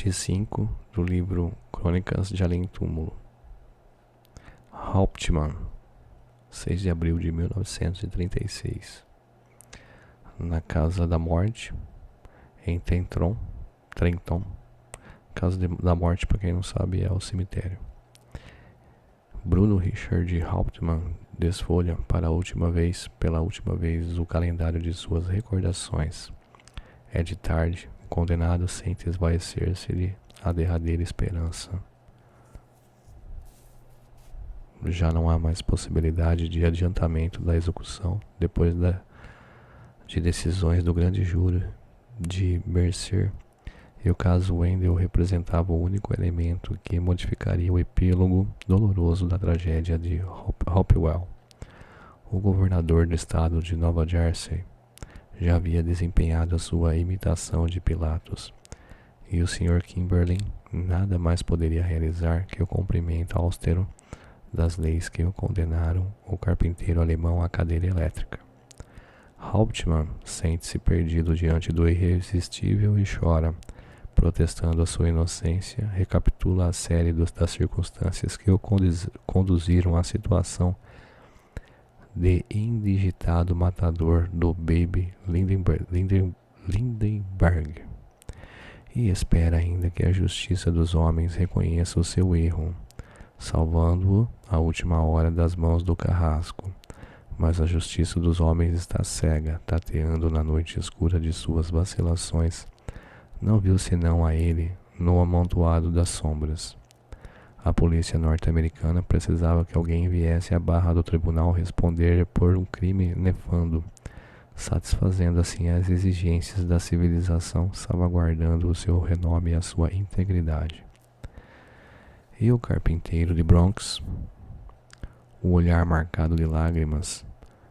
Parte 5 do livro Crônicas de Além Túmulo. Hauptmann, 6 de abril de 1936. Na Casa da Morte, em Trenton. Casa da Morte, para quem não sabe, é o cemitério. Bruno Richard Hauptmann desfolha pela última vez, o calendário de suas recordações. É de tarde, o condenado sente esvaecer-se-lhe a derradeira esperança. Já não há mais possibilidade de adiantamento da execução depois de decisões do grande júri de Mercer, e o caso Wendell representava o único elemento que modificaria o epílogo doloroso da tragédia de Hopewell. O governador do estado de Nova Jersey já havia desempenhado a sua imitação de Pilatos, e o Sr. Kimberlin nada mais poderia realizar que o cumprimento austero das leis que o condenaram o carpinteiro alemão à cadeira elétrica. Hauptmann sente-se perdido diante do irresistível e chora, protestando a sua inocência, recapitula a série das circunstâncias que o conduziram à situação de indigitado matador do Baby Lindenberg, e espera ainda que a justiça dos homens reconheça o seu erro, salvando-o à última hora das mãos do carrasco. Mas a justiça dos homens está cega, tateando na noite escura de suas vacilações. Não viu senão a ele no amontoado das sombras. A polícia norte-americana precisava que alguém viesse à barra do tribunal responder por um crime nefando, satisfazendo assim as exigências da civilização, salvaguardando o seu renome e a sua integridade. E o carpinteiro de Bronx, o olhar marcado de lágrimas,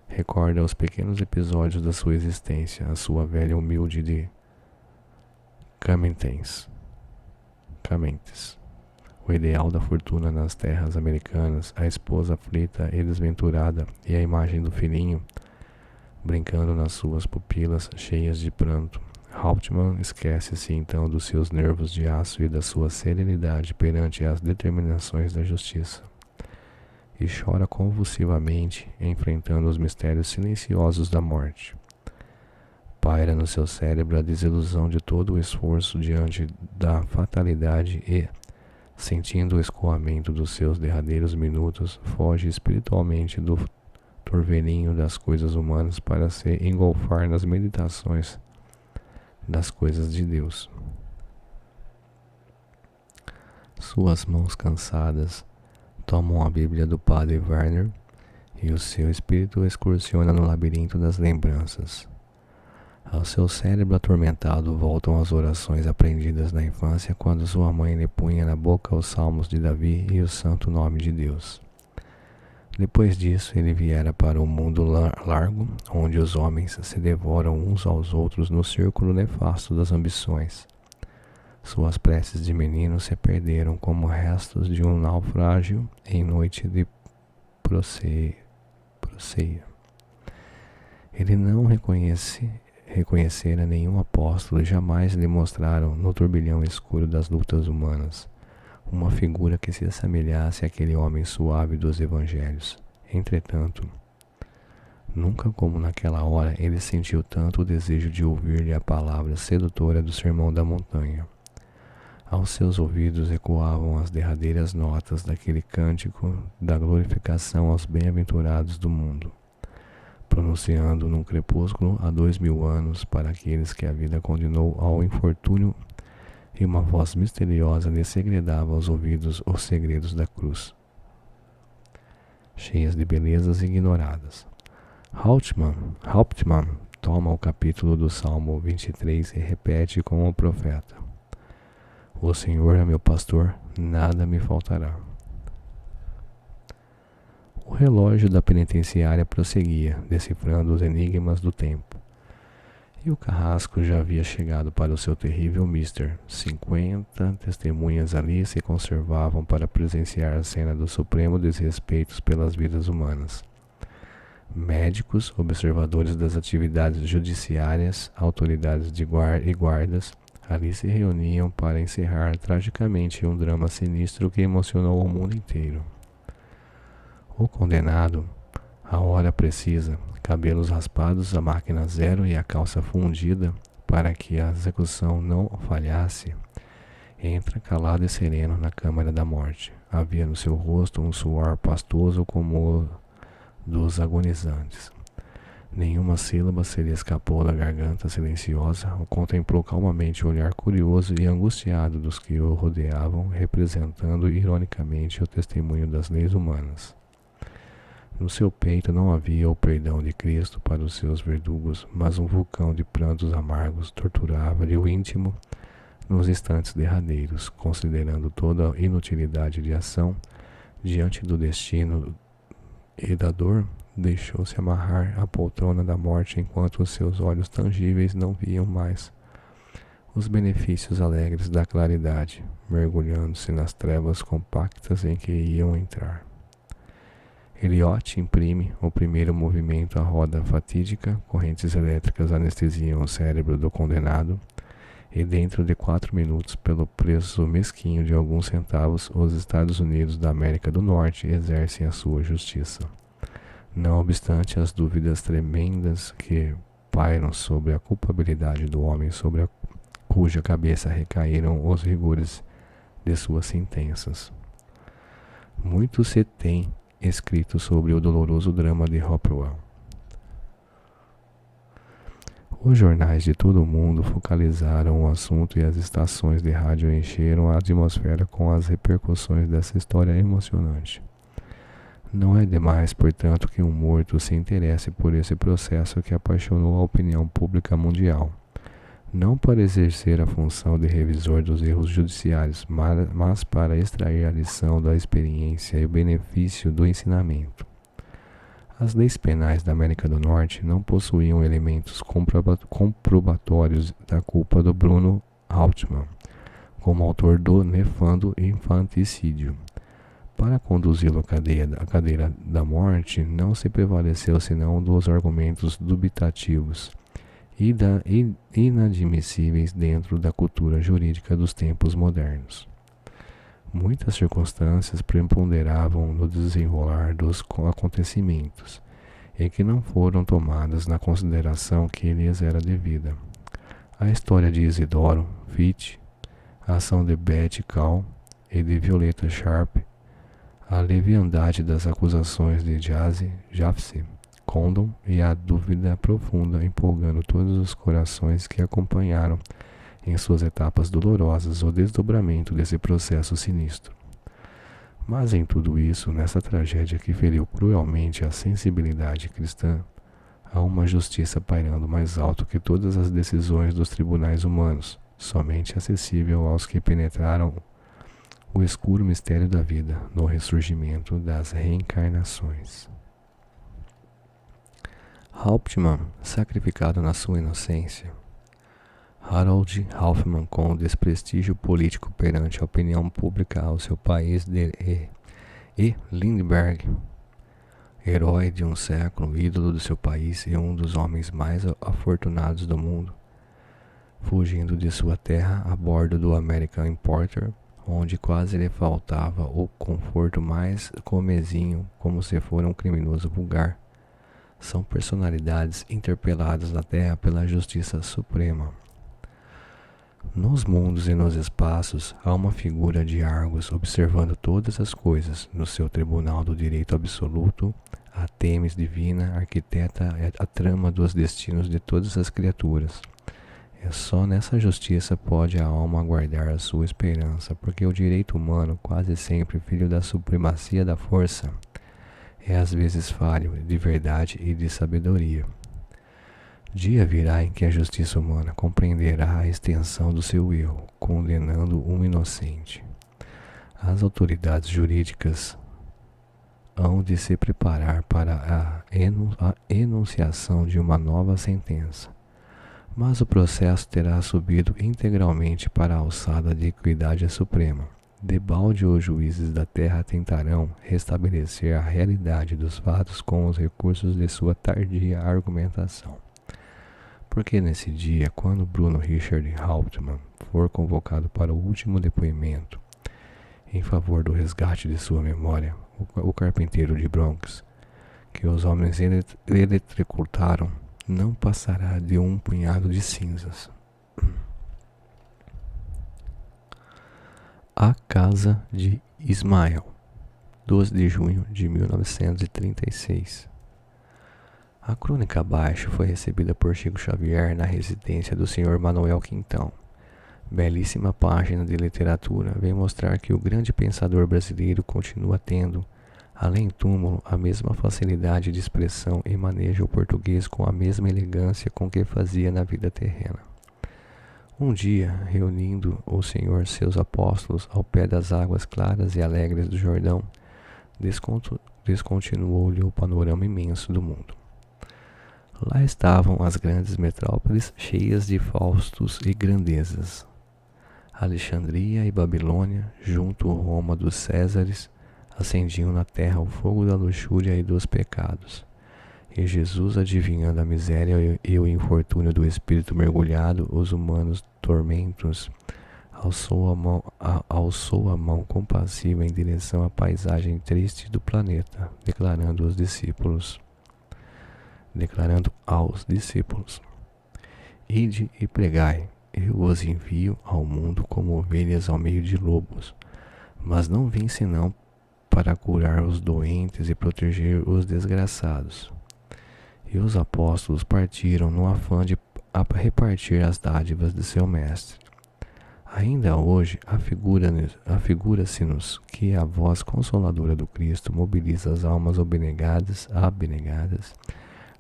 recorda os pequenos episódios da sua existência, a sua velha humilde de Camentes, o ideal da fortuna nas terras americanas, a esposa aflita e desventurada e a imagem do filhinho brincando nas suas pupilas cheias de pranto. Hauptmann esquece-se então dos seus nervos de aço e da sua serenidade perante as determinações da justiça, e chora convulsivamente, enfrentando os mistérios silenciosos da morte. Paira no seu cérebro a desilusão de todo o esforço diante da fatalidade e, sentindo o escoamento dos seus derradeiros minutos, foge espiritualmente do torvelinho das coisas humanas para se engolfar nas meditações das coisas de Deus. Suas mãos cansadas tomam a Bíblia do Padre Werner e o seu espírito excursiona no labirinto das lembranças. Ao seu cérebro atormentado voltam as orações aprendidas na infância, quando sua mãe lhe punha na boca os salmos de Davi e o santo nome de Deus. Depois disso, ele viera para o mundo largo, onde os homens se devoram uns aos outros no círculo nefasto das ambições. Suas preces de menino se perderam como restos de um naufrágio em noite de proceia. Ele não reconhecera nenhum apóstolo e jamais lhe mostraram, no turbilhão escuro das lutas humanas, uma figura que se assemelhasse àquele homem suave dos evangelhos. Entretanto, nunca como naquela hora ele sentiu tanto o desejo de ouvir-lhe a palavra sedutora do Sermão da Montanha. Aos seus ouvidos ecoavam as derradeiras notas daquele cântico da glorificação aos bem-aventurados do mundo, pronunciando num crepúsculo há 2000 anos para aqueles que a vida condenou ao infortúnio, e uma voz misteriosa lhe segredava aos ouvidos os segredos da cruz, cheias de belezas ignoradas. Hauptmann toma o capítulo do Salmo 23 e repete com o profeta: "O Senhor é meu pastor, nada me faltará." O relógio da penitenciária prosseguia, decifrando os enigmas do tempo. E o carrasco já havia chegado para o seu terrível mister. 50 testemunhas ali se conservavam para presenciar a cena do supremo desrespeito pelas vidas humanas. Médicos, observadores das atividades judiciárias, autoridades e guardas, Ali se reuniam para encerrar tragicamente um drama sinistro que emocionou o mundo inteiro. O condenado, a hora precisa, cabelos raspados, a máquina zero e a calça fundida para que a execução não falhasse, entra calado e sereno na câmara da morte. Havia no seu rosto um suor pastoso como o dos agonizantes. Nenhuma sílaba se lhe escapou da garganta silenciosa. O contemplou calmamente o olhar curioso e angustiado dos que o rodeavam, representando ironicamente o testemunho das leis humanas. No seu peito não havia o perdão de Cristo para os seus verdugos, mas um vulcão de prantos amargos torturava-lhe o íntimo nos instantes derradeiros, considerando toda a inutilidade de ação diante do destino e da dor. Deixou-se amarrar à poltrona da morte enquanto os seus olhos tangíveis não viam mais os benefícios alegres da claridade, mergulhando-se nas trevas compactas em que iam entrar. Eliot imprime o primeiro movimento à roda fatídica, correntes elétricas anestesiam o cérebro do condenado, e dentro de 4 minutos, pelo preço mesquinho de alguns centavos, os Estados Unidos da América do Norte exercem a sua justiça. Não obstante as dúvidas tremendas que pairam sobre a culpabilidade do homem sobre cuja cabeça recaíram os rigores de suas sentenças. Muito se tem escrito sobre o doloroso drama de Hopewell. Os jornais de todo o mundo focalizaram o assunto e as estações de rádio encheram a atmosfera com as repercussões dessa história emocionante. Não é demais, portanto, que um morto se interesse por esse processo que apaixonou a opinião pública mundial. Não para exercer a função de revisor dos erros judiciários, mas para extrair a lição da experiência e o benefício do ensinamento. As leis penais da América do Norte não possuíam elementos comprobatórios da culpa do Bruno Hauptmann, como autor do nefando infanticídio. Para conduzi-lo à cadeira da morte, não se prevaleceu senão dos argumentos dubitativos e inadmissíveis dentro da cultura jurídica dos tempos modernos. Muitas circunstâncias preponderavam no desenrolar dos acontecimentos e que não foram tomadas na consideração que lhes era devida. A história de Isidoro Fitch, a ação de Betty Cal e de Violeta Sharp, a leviandade das acusações de Jaffe Condon e a dúvida profunda empolgando todos os corações que acompanharam em suas etapas dolorosas o desdobramento desse processo sinistro. Mas em tudo isso, nessa tragédia que feriu cruelmente a sensibilidade cristã, há uma justiça pairando mais alto que todas as decisões dos tribunais humanos, somente acessível aos que penetraram o escuro mistério da vida no ressurgimento das reencarnações. Hauptmann, sacrificado na sua inocência. Harold Hoffmann, com desprestígio político perante a opinião pública ao seu país, e Lindbergh, herói de um século, ídolo do seu país e um dos homens mais afortunados do mundo, fugindo de sua terra a bordo do American Importer, onde quase lhe faltava o conforto mais comezinho, como se for um criminoso vulgar. São personalidades interpeladas na terra pela justiça suprema. Nos mundos e nos espaços, há uma figura de Argos observando todas as coisas. No seu tribunal do direito absoluto, a Temis divina arquiteta a trama dos destinos de todas as criaturas. É só nessa justiça pode a alma guardar a sua esperança, porque o direito humano, quase sempre filho da supremacia da força, é às vezes falho de verdade e de sabedoria. Dia virá em que a justiça humana compreenderá a extensão do seu erro, condenando um inocente. As autoridades jurídicas hão de se preparar para a enunciação de uma nova sentença, mas o processo terá subido integralmente para a alçada de equidade suprema. Debalde os juízes da terra tentarão restabelecer a realidade dos fatos com os recursos de sua tardia argumentação. Porque nesse dia, quando Bruno Richard Hauptmann for convocado para o último depoimento em favor do resgate de sua memória, o carpinteiro de Bronx, que os homens eletrocutaram, não passará de um punhado de cinzas. A Casa de Ismael, 12 de junho de 1936. A crônica abaixo foi recebida por Chico Xavier na residência do Sr. Manuel Quintão. Belíssima página de literatura vem mostrar que o grande pensador brasileiro continua tendo, além túmulo, a mesma facilidade de expressão e maneja o português com a mesma elegância com que fazia na vida terrena. Um dia, reunindo o Senhor seus apóstolos ao pé das águas claras e alegres do Jordão, descontinuou-lhe o panorama imenso do mundo. Lá estavam as grandes metrópoles cheias de faustos e grandezas. Alexandria e Babilônia, junto ao Roma dos Césares, acendiam na terra o fogo da luxúria e dos pecados. E Jesus, adivinhando a miséria e o infortúnio do espírito mergulhado, os humanos tormentos, alçou a mão compassiva em direção à paisagem triste do planeta, declarando aos discípulos: Ide e pregai, eu os envio ao mundo como ovelhas ao meio de lobos, mas não vim senão para curar os doentes e proteger os desgraçados. E os apóstolos partiram no afã de repartir as dádivas de seu mestre. Ainda hoje, afigura-se-nos que a voz consoladora do Cristo mobiliza as almas abnegadas,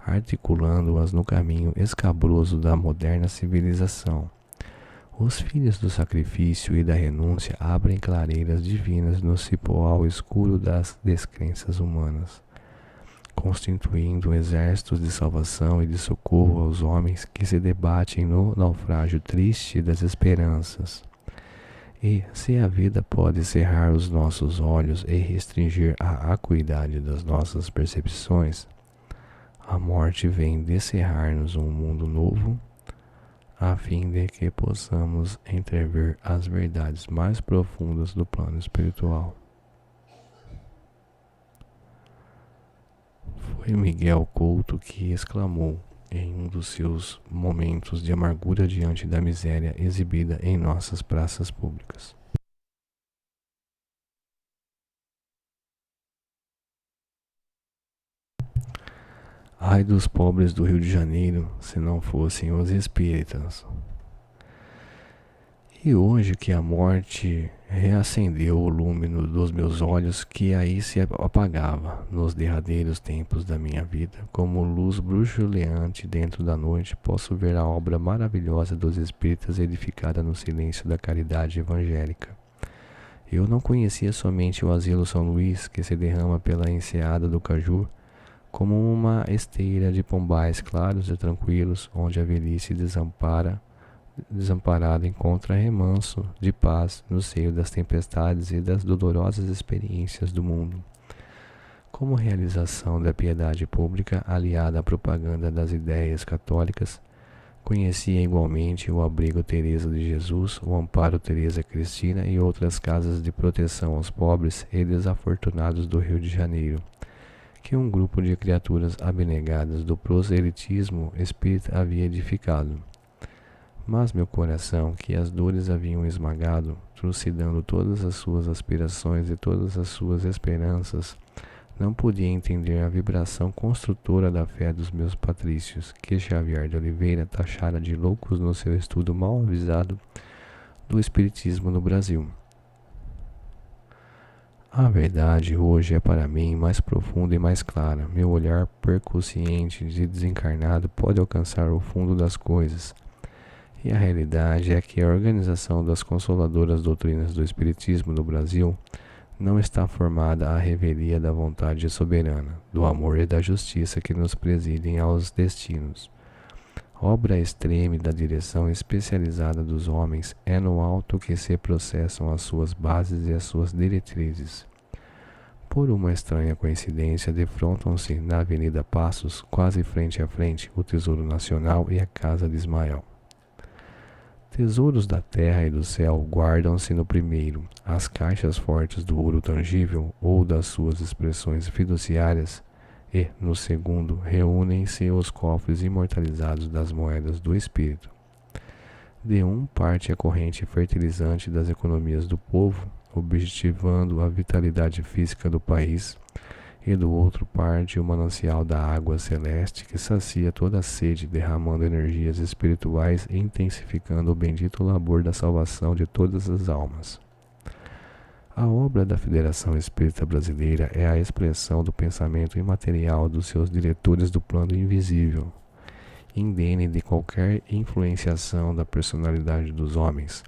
articulando-as no caminho escabroso da moderna civilização. Os filhos do sacrifício e da renúncia abrem clareiras divinas no cipoal escuro das descrenças humanas, constituindo exércitos de salvação e de socorro aos homens que se debatem no naufrágio triste das esperanças. E, se a vida pode cerrar os nossos olhos e restringir a acuidade das nossas percepções, a morte vem descerrar-nos um mundo novo, a fim de que possamos entrever as verdades mais profundas do plano espiritual. Foi Miguel Couto que exclamou em um dos seus momentos de amargura diante da miséria exibida em nossas praças públicas: ai dos pobres do Rio de Janeiro, se não fossem os espíritas. E hoje que a morte reacendeu o lume dos meus olhos, que aí se apagava nos derradeiros tempos da minha vida, como luz bruxuleante dentro da noite, posso ver a obra maravilhosa dos espíritas edificada no silêncio da caridade evangélica. Eu não conhecia somente o asilo São Luís, que se derrama pela enseada do Caju, como uma esteira de pombais claros e tranquilos, onde a velhice desamparada encontra remanso de paz no seio das tempestades e das dolorosas experiências do mundo. Como realização da piedade pública aliada à propaganda das ideias católicas, conhecia igualmente o Abrigo Teresa de Jesus, o Amparo Teresa Cristina e outras casas de proteção aos pobres e desafortunados do Rio de Janeiro, que um grupo de criaturas abnegadas do proselitismo espírita havia edificado. Mas meu coração, que as dores haviam esmagado, trucidando todas as suas aspirações e todas as suas esperanças, não podia entender a vibração construtora da fé dos meus patrícios, que Xavier de Oliveira taxara de loucos no seu estudo mal avisado do espiritismo no Brasil. A verdade hoje é para mim mais profunda e mais clara. Meu olhar percussiente de desencarnado pode alcançar o fundo das coisas. E a realidade é que a organização das consoladoras doutrinas do Espiritismo no Brasil não está formada à revelia da vontade soberana, do amor e da justiça que nos presidem aos destinos. Obra extreme da direção especializada dos homens é no alto que se processam as suas bases e as suas diretrizes. Por uma estranha coincidência, defrontam-se na Avenida Passos, quase frente a frente, o Tesouro Nacional e a casa de Ismael. Tesouros da terra e do céu guardam-se no primeiro, as caixas fortes do ouro tangível ou das suas expressões fiduciárias, e, no segundo, reúnem-se os cofres imortalizados das moedas do espírito. De um parte a corrente fertilizante das economias do povo, objetivando a vitalidade física do país, e do outro parte o manancial da água celeste que sacia toda a sede, derramando energias espirituais e intensificando o bendito labor da salvação de todas as almas. A obra da Federação Espírita Brasileira é a expressão do pensamento imaterial dos seus diretores do plano invisível, indene de qualquer influenciação da personalidade dos homens,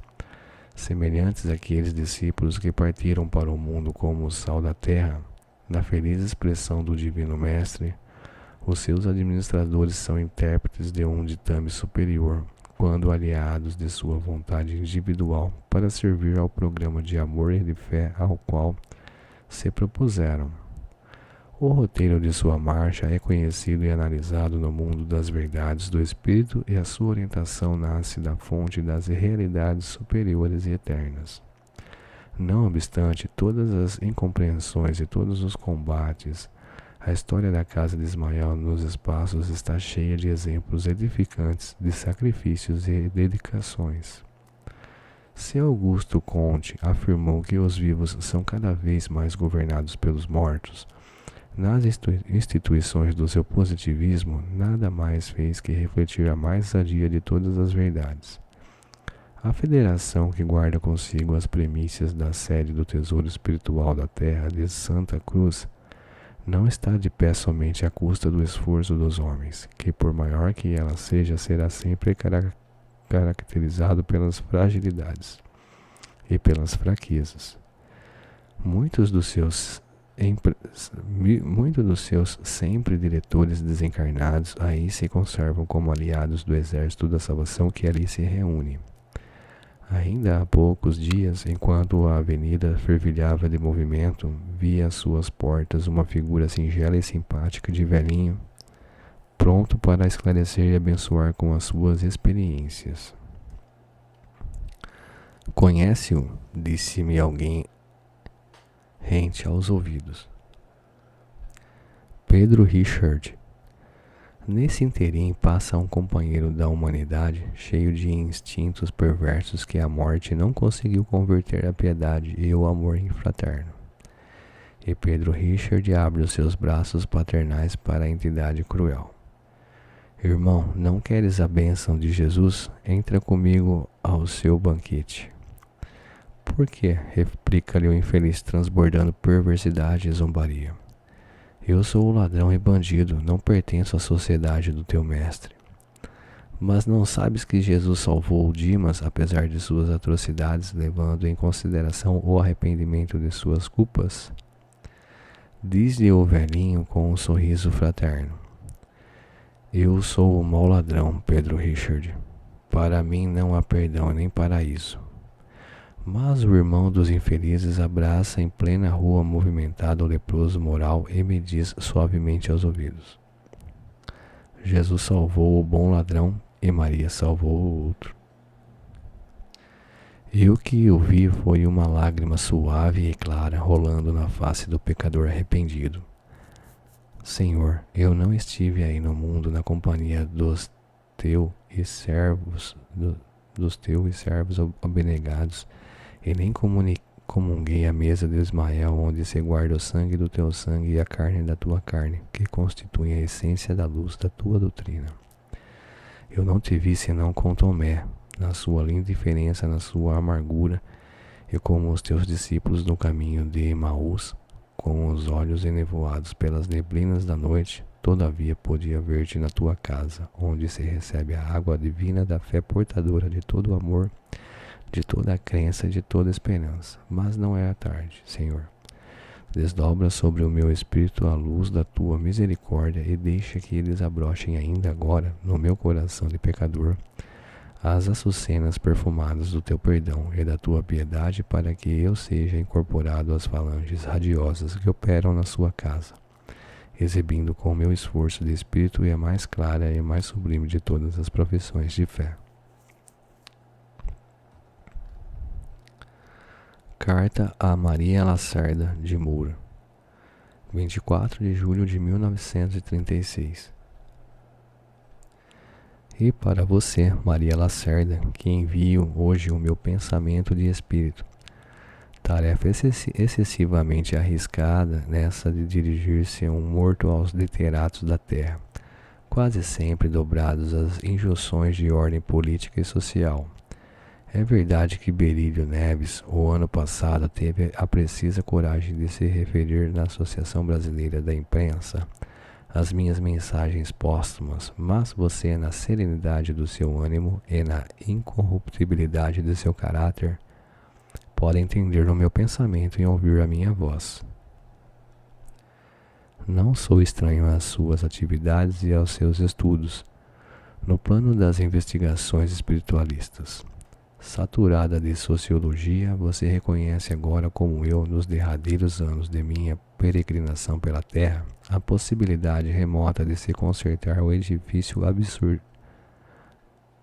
semelhantes àqueles discípulos que partiram para o mundo como o sal da terra. Na feliz expressão do Divino Mestre, os seus administradores são intérpretes de um ditame superior, quando aliados de sua vontade individual para servir ao programa de amor e de fé ao qual se propuseram. O roteiro de sua marcha é conhecido e analisado no mundo das verdades do Espírito e a sua orientação nasce da fonte das realidades superiores e eternas. Não obstante todas as incompreensões e todos os combates, a história da casa de Ismael nos espaços está cheia de exemplos edificantes de sacrifícios e dedicações. Se Augusto Comte afirmou que os vivos são cada vez mais governados pelos mortos, nas instituições do seu positivismo, nada mais fez que refletir a mais sadia de todas as verdades. A federação que guarda consigo as primícias da sede do Tesouro Espiritual da Terra de Santa Cruz não está de pé somente à custa do esforço dos homens, que por maior que ela seja, será sempre caracterizado pelas fragilidades e pelas fraquezas. Muitos dos seus sempre diretores desencarnados aí se conservam como aliados do exército da salvação que ali se reúne. Ainda há poucos dias, enquanto a avenida fervilhava de movimento, vi às suas portas uma figura singela e simpática de velhinho, pronto para esclarecer e abençoar com as suas experiências. Conhece-o? Disse-me alguém rente aos ouvidos. Pedro Richard. Nesse interim passa um companheiro da humanidade, cheio de instintos perversos que a morte não conseguiu converter à piedade e o amor infraterno. E Pedro Richard abre os seus braços paternais para a entidade cruel. Irmão, não queres a bênção de Jesus? Entra comigo ao seu banquete. Por quê? Replica-lhe o infeliz, transbordando perversidade e zombaria. Eu sou o ladrão e bandido, não pertenço à sociedade do teu mestre. Mas não sabes que Jesus salvou Dimas, apesar de suas atrocidades, levando em consideração o arrependimento de suas culpas? Diz-lhe o velhinho com um sorriso fraterno. Eu sou o mau ladrão, Pedro Richard. Para mim não há perdão nem paraíso. Mas o irmão dos infelizes abraça em plena rua movimentada o leproso moral e me diz suavemente aos ouvidos. Jesus salvou o bom ladrão e Maria salvou o outro. E o que eu vi foi uma lágrima suave e clara rolando na face do pecador arrependido. Senhor, eu não estive aí no mundo na companhia dos teus e servos abnegados, e nem comunguei à mesa de Ismael, onde se guarda o sangue do teu sangue e a carne da tua carne, que constituem a essência da luz da tua doutrina. Eu não te vi senão com Tomé, na sua indiferença, na sua amargura, e como os teus discípulos no caminho de Emaús, com os olhos enevoados pelas neblinas da noite, todavia podia ver-te na tua casa, onde se recebe a água divina da fé portadora de todo o amor, de toda a crença e de toda a esperança. Mas não é a tarde, Senhor. Desdobra sobre o meu espírito a luz da tua misericórdia e deixa que eles abrochem ainda agora, no meu coração de pecador, as açucenas perfumadas do teu perdão e da tua piedade, para que eu seja incorporado às falanges radiosas que operam na sua casa, exibindo com o meu esforço de espírito a mais clara e mais sublime de todas as profissões de fé. Carta a Maria Lacerda de Moura, 24 de julho de 1936. E para você, Maria Lacerda, que envio hoje o meu pensamento de espírito. Tarefa excessivamente arriscada nessa de dirigir-se um morto aos literatos da terra, quase sempre dobrados às injunções de ordem política e social. É verdade que Berílio Neves, o ano passado, teve a precisa coragem de se referir na Associação Brasileira da Imprensa às minhas mensagens póstumas, mas você, na serenidade do seu ânimo e na incorruptibilidade de seu caráter, pode entender o meu pensamento e ouvir a minha voz. Não sou estranho às suas atividades e aos seus estudos, no plano das investigações espiritualistas. Saturada de sociologia, você reconhece agora, como eu, nos derradeiros anos de minha peregrinação pela Terra, a possibilidade remota de se consertar o edifício absurdo,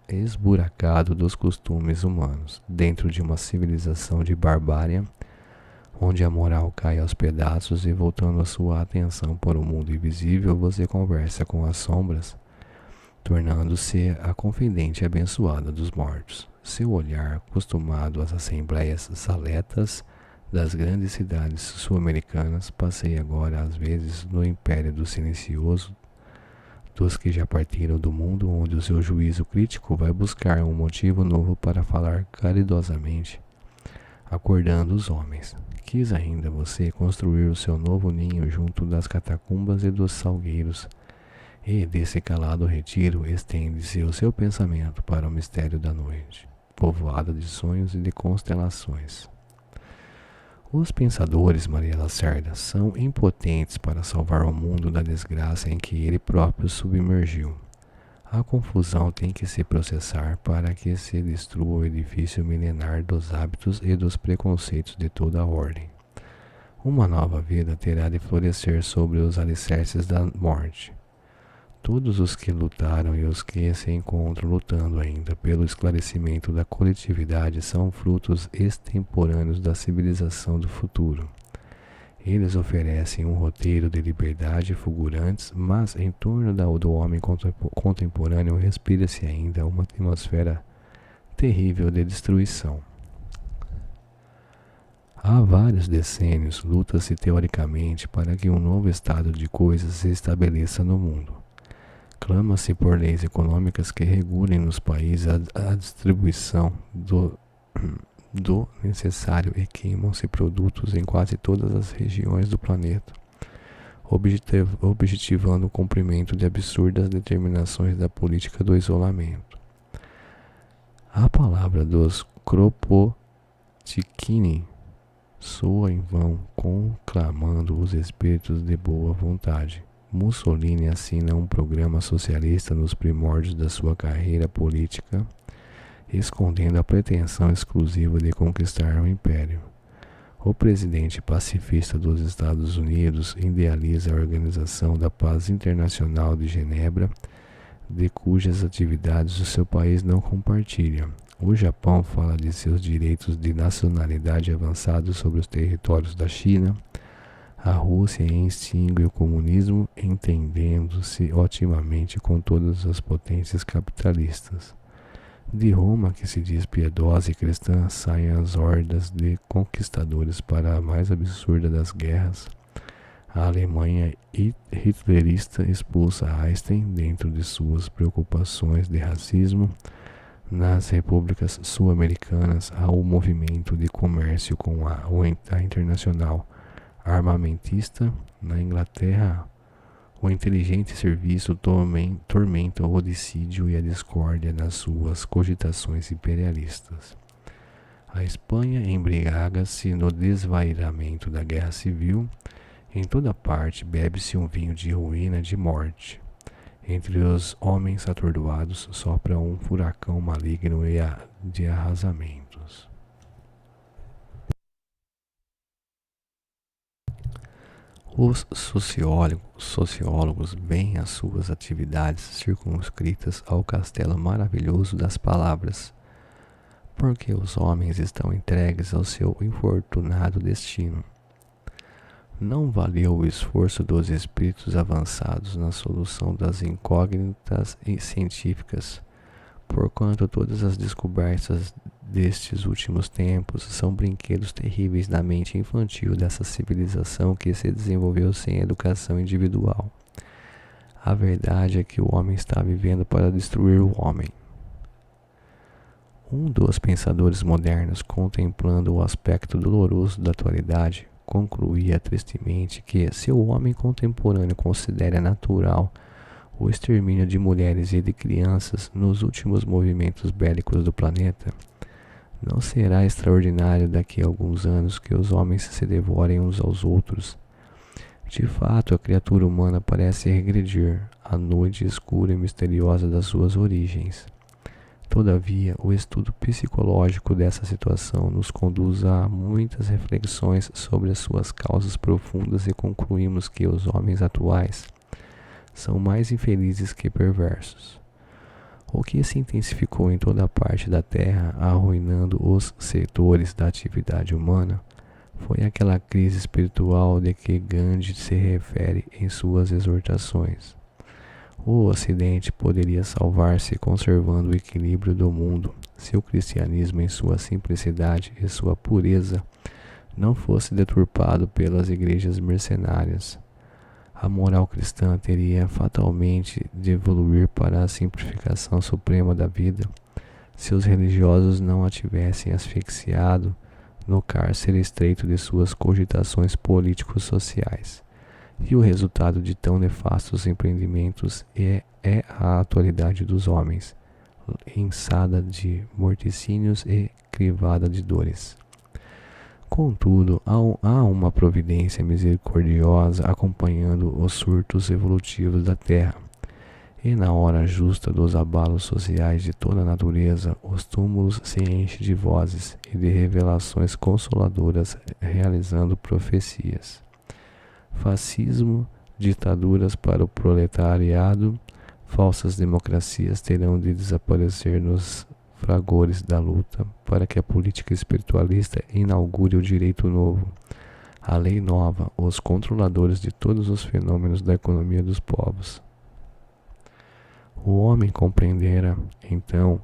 esburacado dos costumes humanos, dentro de uma civilização de barbárie, onde a moral cai aos pedaços e, voltando a sua atenção para o mundo invisível, você conversa com as sombras, tornando-se a confidente abençoada dos mortos. Seu olhar, acostumado às assembleias saletas das grandes cidades sul-americanas, passeia agora às vezes no império do silencioso dos que já partiram do mundo, onde o seu juízo crítico vai buscar um motivo novo para falar caridosamente, acordando os homens. Quis ainda você construir o seu novo ninho junto das catacumbas e dos salgueiros, e desse calado retiro estende-se o seu pensamento para o mistério da noite, povoado de sonhos e de constelações. Os pensadores, Maria Lacerda, são impotentes para salvar o mundo da desgraça em que ele próprio submergiu. A confusão tem que se processar para que se destrua o edifício milenar dos hábitos e dos preconceitos de toda a ordem. Uma nova vida terá de florescer sobre os alicerces da morte. Todos os que lutaram e os que se encontram lutando ainda pelo esclarecimento da coletividade são frutos extemporâneos da civilização do futuro. Eles oferecem um roteiro de liberdade fulgurantes, mas em torno do homem contemporâneo respira-se ainda uma atmosfera terrível de destruição. Há vários decênios luta-se teoricamente para que um novo estado de coisas se estabeleça no mundo. Clama-se por leis econômicas que regulem nos países a distribuição do necessário e queimam-se produtos em quase todas as regiões do planeta, objetivando o cumprimento de absurdas determinações da política do isolamento. A palavra dos Kropotkin soa em vão, conclamando os espíritos de boa vontade. Mussolini assina um programa socialista nos primórdios da sua carreira política, escondendo a pretensão exclusiva de conquistar o império. O presidente pacifista dos Estados Unidos idealiza a Organização da Paz Internacional de Genebra, de cujas atividades o seu país não compartilha. O Japão fala de seus direitos de nacionalidade avançados sobre os territórios da China. A Rússia extingue o comunismo, entendendo-se otimamente com todas as potências capitalistas. De Roma, que se diz piedosa e cristã, saem as hordas de conquistadores para a mais absurda das guerras. A Alemanha hitlerista expulsa Einstein dentro de suas preocupações de racismo. Nas repúblicas sul-americanas há o movimento de comércio com a Internacional Armamentista. Na Inglaterra, o inteligente serviço tormenta o dissídio e a discórdia nas suas cogitações imperialistas. A Espanha embriaga-se no desvairamento da guerra civil. Em toda parte bebe-se um vinho de ruína e de morte. Entre os homens atordoados sopra um furacão maligno e de arrasamentos. Os sociólogos veem as suas atividades circunscritas ao castelo maravilhoso das palavras, porque os homens estão entregues ao seu infortunado destino. Não valeu o esforço dos espíritos avançados na solução das incógnitas científicas, porquanto todas as descobertas destes últimos tempos são brinquedos terríveis da mente infantil dessa civilização que se desenvolveu sem educação individual. A verdade é que o homem está vivendo para destruir o homem. Um dos pensadores modernos, contemplando o aspecto doloroso da atualidade, concluía tristemente que, se o homem contemporâneo considera natural o extermínio de mulheres e de crianças nos últimos movimentos bélicos do planeta, não será extraordinário daqui a alguns anos que os homens se devorem uns aos outros. De fato, a criatura humana parece regredir à noite escura e misteriosa das suas origens. Todavia, o estudo psicológico dessa situação nos conduz a muitas reflexões sobre as suas causas profundas e concluímos que os homens atuais são mais infelizes que perversos. O que se intensificou em toda parte da Terra, arruinando os setores da atividade humana, foi aquela crise espiritual de que Gandhi se refere em suas exortações. O Ocidente poderia salvar-se conservando o equilíbrio do mundo se o cristianismo, em sua simplicidade e sua pureza, não fosse deturpado pelas igrejas mercenárias. A moral cristã teria fatalmente de evoluir para a simplificação suprema da vida se os religiosos não a tivessem asfixiado no cárcere estreito de suas cogitações políticos-sociais. E o resultado de tão nefastos empreendimentos é a atualidade dos homens, ençada de morticínios e crivada de dores. Contudo, há uma providência misericordiosa acompanhando os surtos evolutivos da Terra, e na hora justa dos abalos sociais de toda a natureza, os túmulos se enchem de vozes e de revelações consoladoras realizando profecias. Fascismo, ditaduras para o proletariado, falsas democracias terão de desaparecer nos fragores da luta para que a política espiritualista inaugure o direito novo, a lei nova, os controladores de todos os fenômenos da economia dos povos. O homem compreendera, então,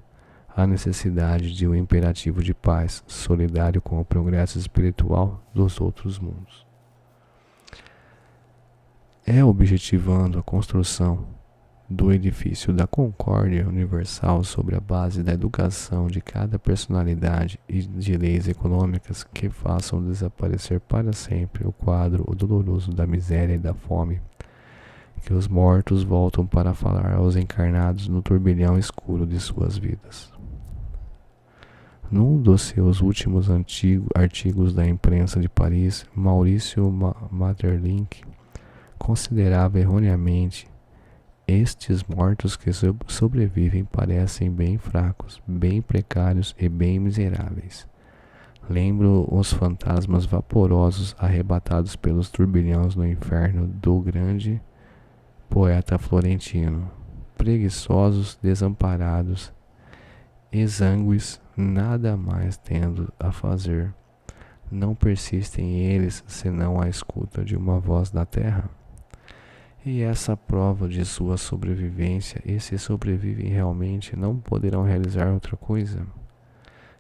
a necessidade de um imperativo de paz, solidário com o progresso espiritual dos outros mundos. É objetivando a construção do edifício da concórdia universal sobre a base da educação de cada personalidade e de leis econômicas que façam desaparecer para sempre o quadro doloroso da miséria e da fome, que os mortos voltam para falar aos encarnados no turbilhão escuro de suas vidas. Num dos seus últimos artigos da imprensa de Paris, Maurício Maeterlinck considerava erroneamente: estes mortos que sobrevivem parecem bem fracos, bem precários e bem miseráveis. Lembro os fantasmas vaporosos arrebatados pelos turbilhões no inferno do grande poeta florentino, preguiçosos, desamparados, exangües, nada mais tendo a fazer. Não persistem eles senão a escuta de uma voz da terra? E essa prova de sua sobrevivência, e se sobrevivem realmente, não poderão realizar outra coisa?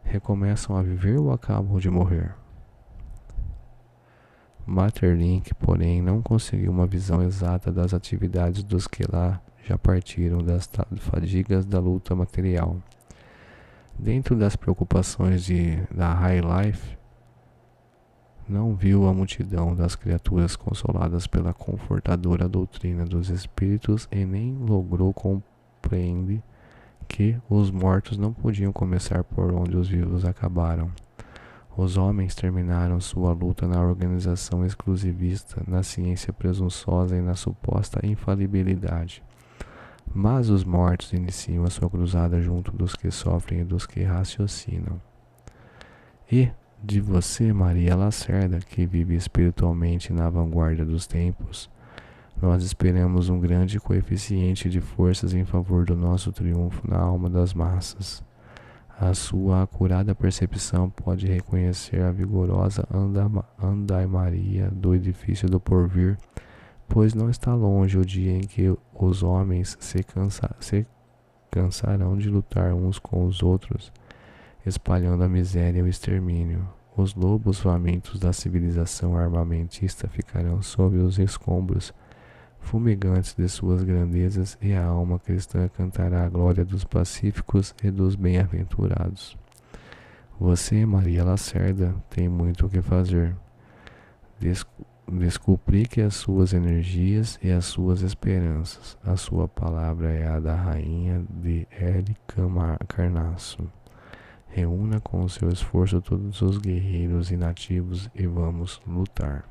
Recomeçam a viver ou acabam de morrer? Maeterlinck, porém, não conseguiu uma visão exata das atividades dos que lá já partiram das fadigas da luta material. Dentro das preocupações da High Life, não viu a multidão das criaturas consoladas pela confortadora doutrina dos espíritos e nem logrou compreender que os mortos não podiam começar por onde os vivos acabaram. Os homens terminaram sua luta na organização exclusivista, na ciência presunçosa e na suposta infalibilidade. Mas os mortos iniciam a sua cruzada junto dos que sofrem e dos que raciocinam. E de você, Maria Lacerda, que vive espiritualmente na vanguarda dos tempos, nós esperamos um grande coeficiente de forças em favor do nosso triunfo na alma das massas. A sua acurada percepção pode reconhecer a vigorosa andaimaria do edifício do porvir, pois não está longe o dia em que os homens se cansarão de lutar uns com os outros, espalhando a miséria e o extermínio. Os lobos famintos da civilização armamentista ficarão sob os escombros fumegantes de suas grandezas, e a alma cristã cantará a glória dos pacíficos e dos bem-aventurados. Você, Maria Lacerda, tem muito o que fazer. Descuplique as suas energias e as suas esperanças. A sua palavra é a da rainha de Carnaço. Reúna com o seu esforço todos os guerreiros e nativos e vamos lutar.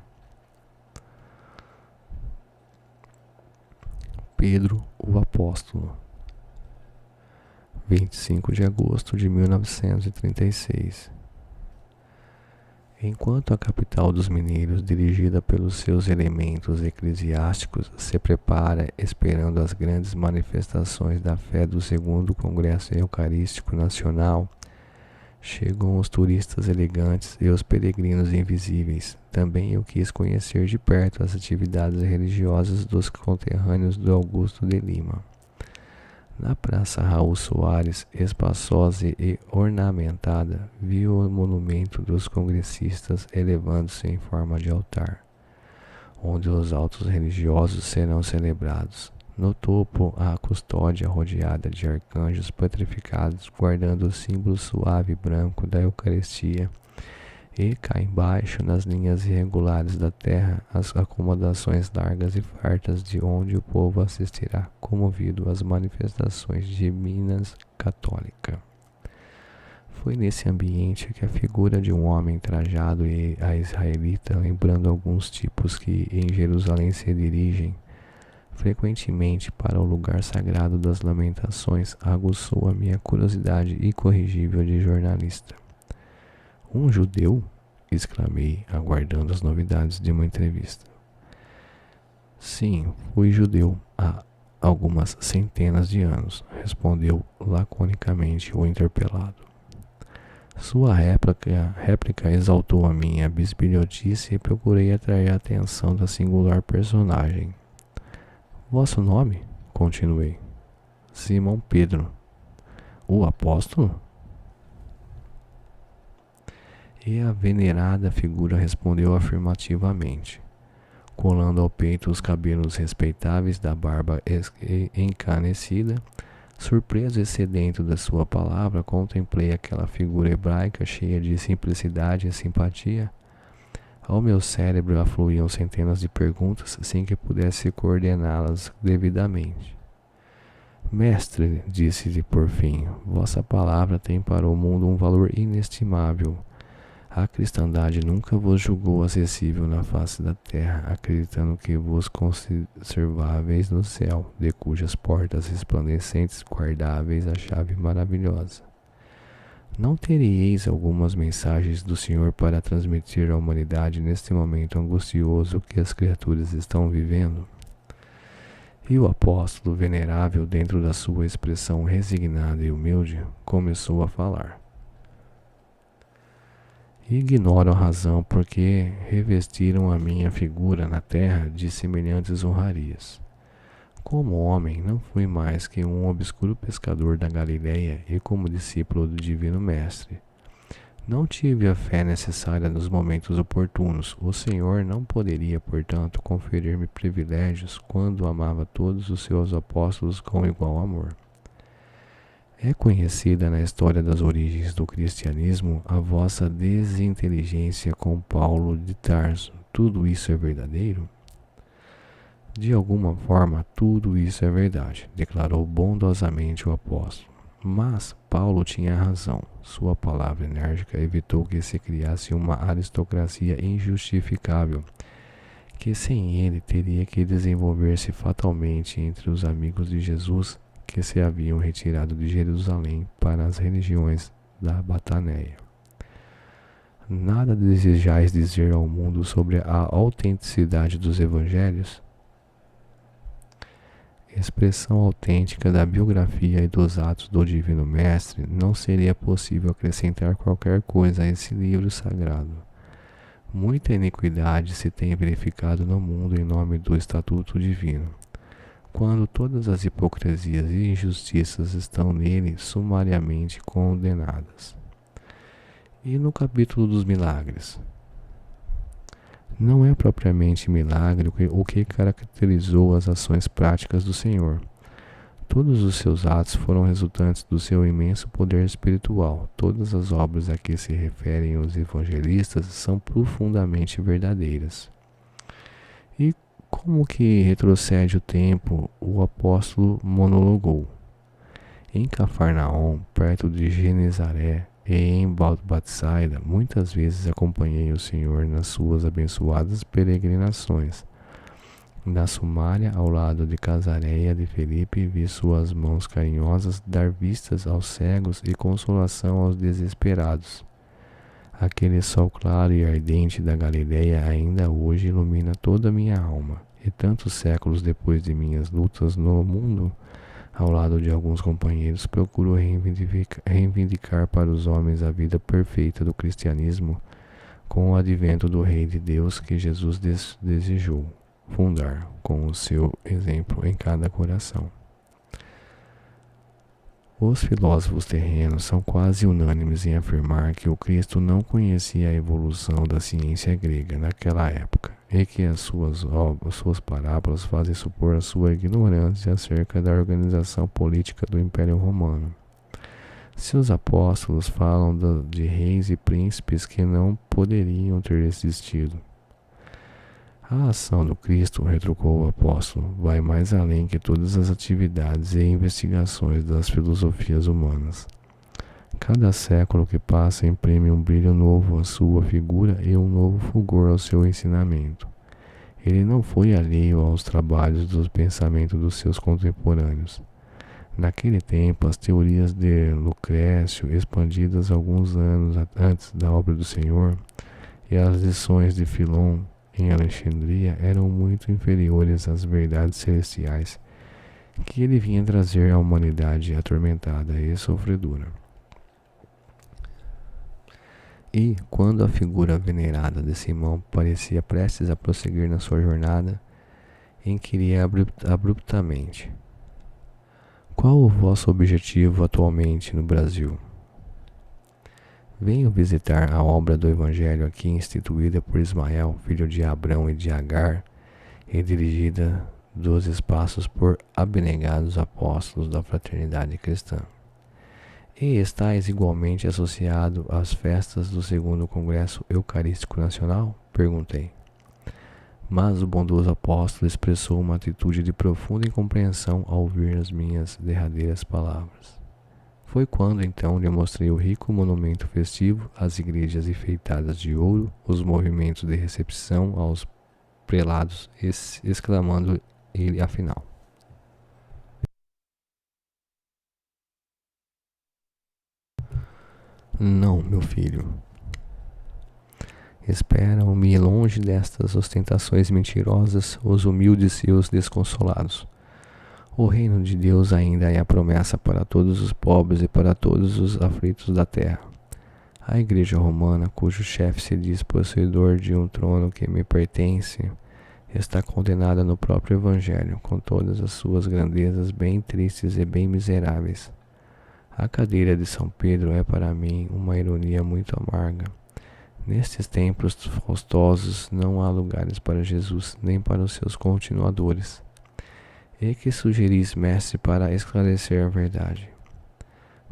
Pedro, o Apóstolo. 25 de agosto de 1936. Enquanto a capital dos mineiros, dirigida pelos seus elementos eclesiásticos, se prepara esperando as grandes manifestações da fé do segundo Congresso Eucarístico Nacional, chegam os turistas elegantes e os peregrinos invisíveis. Também eu quis conhecer de perto as atividades religiosas dos conterrâneos do Augusto de Lima. Na Praça Raul Soares, espaçosa e ornamentada, vi o monumento dos congressistas elevando-se em forma de altar, onde os autos religiosos serão celebrados. No topo, a custódia rodeada de arcanjos petrificados, guardando o símbolo suave e branco da Eucaristia, e cá embaixo, nas linhas irregulares da terra, as acomodações largas e fartas de onde o povo assistirá comovido às manifestações de Minas Católica. Foi nesse ambiente que a figura de um homem trajado e a israelita, lembrando alguns tipos que em Jerusalém se dirigem frequentemente para o lugar sagrado das lamentações, aguçou a minha curiosidade incorrigível de jornalista. Um judeu? Exclamei, aguardando as novidades de uma entrevista. Sim, fui judeu há algumas centenas de anos, respondeu laconicamente o interpelado. Sua réplica exaltou a minha bisbilhotice e procurei atrair a atenção da singular personagem. Vosso nome? Continuei. Simão Pedro. O apóstolo? E a venerada figura respondeu afirmativamente, colando ao peito os cabelos respeitáveis da barba encanecida. Surpreso e sedento da sua palavra, contemplei aquela figura hebraica cheia de simplicidade e simpatia. Ao meu cérebro afluíam centenas de perguntas sem que pudesse coordená-las devidamente. Mestre, disse-lhe por fim, vossa palavra tem para o mundo um valor inestimável. A cristandade nunca vos julgou acessível na face da terra, acreditando que vos conserváveis no céu, de cujas portas resplandecentes guardáveis a chave maravilhosa. Não teríeis algumas mensagens do Senhor para transmitir à humanidade neste momento angustioso que as criaturas estão vivendo? E o apóstolo venerável, dentro da sua expressão resignada e humilde, começou a falar. Ignoro a razão por que revestiram a minha figura na terra de semelhantes honrarias. Como homem, não fui mais que um obscuro pescador da Galileia e como discípulo do Divino Mestre. Não tive a fé necessária nos momentos oportunos. O Senhor não poderia, portanto, conferir-me privilégios quando amava todos os seus apóstolos com igual amor. É conhecida na história das origens do cristianismo a vossa desinteligência com Paulo de Tarso. Tudo isso é verdadeiro? De alguma forma, tudo isso é verdade, declarou bondosamente o apóstolo. Mas Paulo tinha razão. Sua palavra enérgica evitou que se criasse uma aristocracia injustificável, que sem ele teria que desenvolver-se fatalmente entre os amigos de Jesus que se haviam retirado de Jerusalém para as religiões da Bataneia. Nada desejais dizer ao mundo sobre a autenticidade dos evangelhos? Expressão autêntica da biografia e dos atos do Divino Mestre, não seria possível acrescentar qualquer coisa a esse livro sagrado. Muita iniquidade se tem verificado no mundo em nome do Estatuto Divino, quando todas as hipocrisias e injustiças estão nele sumariamente condenadas. E no capítulo dos milagres? Não é propriamente milagre o que caracterizou as ações práticas do Senhor. Todos os seus atos foram resultantes do seu imenso poder espiritual. Todas as obras a que se referem os evangelistas são profundamente verdadeiras. E como que retrocede o tempo, o apóstolo monologou. Em Cafarnaum, perto de Genezaré, e em Batsaida, muitas vezes acompanhei o Senhor nas suas abençoadas peregrinações. Na Sumária, ao lado de Casareia de Felipe, vi suas mãos carinhosas dar vistas aos cegos e consolação aos desesperados. Aquele sol claro e ardente da Galileia ainda hoje ilumina toda a minha alma, e tantos séculos depois de minhas lutas no mundo, ao lado de alguns companheiros, procuro reivindicar para os homens a vida perfeita do cristianismo com o advento do Rei de Deus que Jesus desejou fundar com o seu exemplo em cada coração. Os filósofos terrenos são quase unânimes em afirmar que o Cristo não conhecia a evolução da ciência grega naquela época e que as suas parábolas fazem supor a sua ignorância acerca da organização política do Império Romano. Seus apóstolos falam de reis e príncipes que não poderiam ter existido. A ação do Cristo, retrucou o apóstolo, vai mais além que todas as atividades e investigações das filosofias humanas. Cada século que passa imprime um brilho novo à sua figura e um novo fulgor ao seu ensinamento. Ele não foi alheio aos trabalhos do pensamento dos seus contemporâneos. Naquele tempo, as teorias de Lucrécio, expandidas alguns anos antes da obra do Senhor, e as lições de Filon em Alexandria eram muito inferiores às verdades celestiais que ele vinha trazer à humanidade atormentada e sofredora. E, quando a figura venerada de Simão parecia prestes a prosseguir na sua jornada, inquiria abruptamente: qual o vosso objetivo atualmente no Brasil? Venho visitar a obra do Evangelho aqui instituída por Ismael, filho de Abrão e de Agar, e dirigida dos espaços por abnegados apóstolos da fraternidade cristã. E estáis igualmente associado às festas do segundo Congresso Eucarístico Nacional? Perguntei. Mas o bondoso apóstolo expressou uma atitude de profunda incompreensão ao ouvir as minhas derradeiras palavras. Foi quando então lhe mostrei o rico monumento festivo, as igrejas enfeitadas de ouro, os movimentos de recepção aos prelados, exclamando ele afinal: não, meu filho. Esperam-me longe destas ostentações mentirosas os humildes e os desconsolados. O reino de Deus ainda é a promessa para todos os pobres e para todos os aflitos da terra. A Igreja Romana, cujo chefe se diz possuidor de um trono que me pertence, está condenada no próprio Evangelho, com todas as suas grandezas bem tristes e bem miseráveis. A cadeira de São Pedro é para mim uma ironia muito amarga. Nestes templos faustosos não há lugares para Jesus, nem para os seus continuadores. E que sugeris, mestre, para esclarecer a verdade?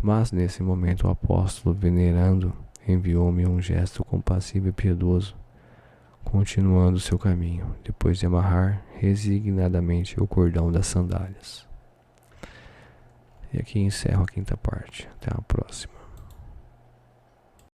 Mas nesse momento o apóstolo, venerando, enviou-me um gesto compassivo e piedoso, continuando seu caminho, depois de amarrar resignadamente o cordão das sandálias. E aqui encerro a quinta parte. Até a próxima.